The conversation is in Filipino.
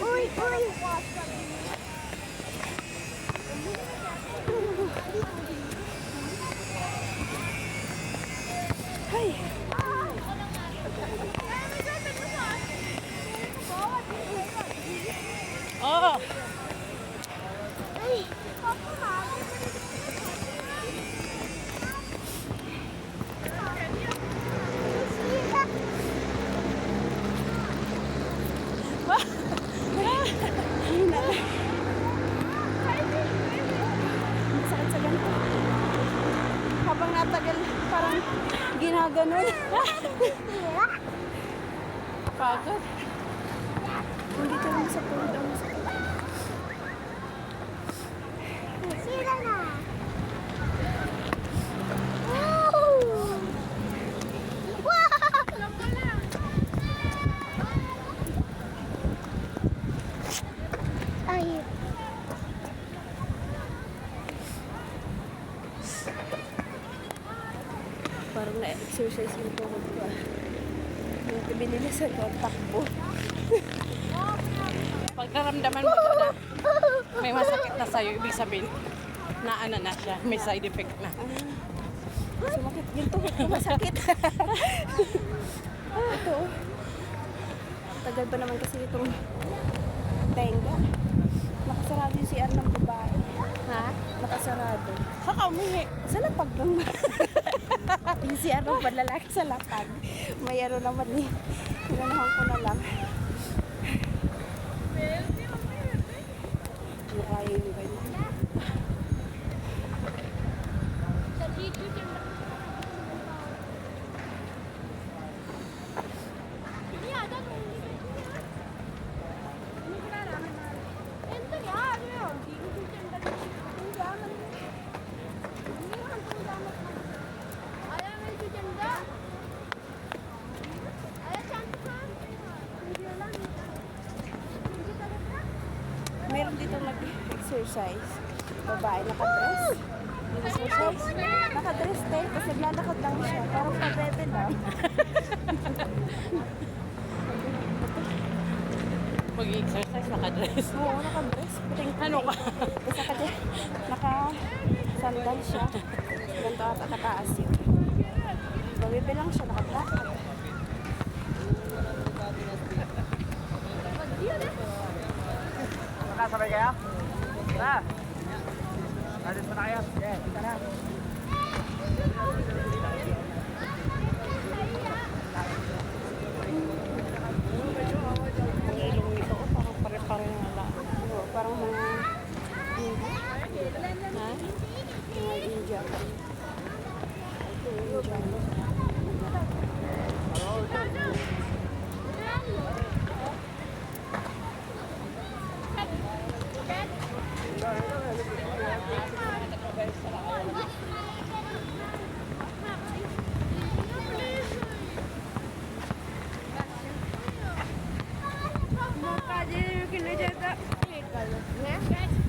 Uy, uy. Ay. Oh. Ay. Masakit sa ganito. Habang natagal, parang ginaganon. Pagod. Hindi ka lang sa puno ang masakit. Sila na. Wow! Wow! Ay. Parang na-exercise yung tuhod ko. Yung binili sa takbo. Pag naramdaman mo na may masakit na sa'yo, ibig sabihin na ano na siya, may side effect na. Sumakit yung tuhod ko, masakit. Ito. Tagal pa naman kasi itong tenga. Nakasarado yung CR ng babae. Ha? Nakasarado. Saka umuwi. Sa lapag lang. Yung CR ng lalaki sa lapag. May ano naman eh. Pinanahan ko na lang. Ano kaya yung ganyan? Meron dito nag-exercise. Babae nakadress. Nag-exercise. Nakadress tayo. Tapos naglalakad lang siya. Parang pabebe lang. Mag-exercise, nakadress. Oo, nakadress. Puting Ano ka? Tapos naka-sandal siya. Ganito ata kataas yun. Pabebe lang siya. Nakadlakad. Nakasabay kayo? Tara! Alis na kayo? Okay, tara. Ang ilong nito, parang pare-pare ng ala. Oo, parang mga India. Ha? Mga India. Ito yung India. Mukha din yung kinajaga. Yeah?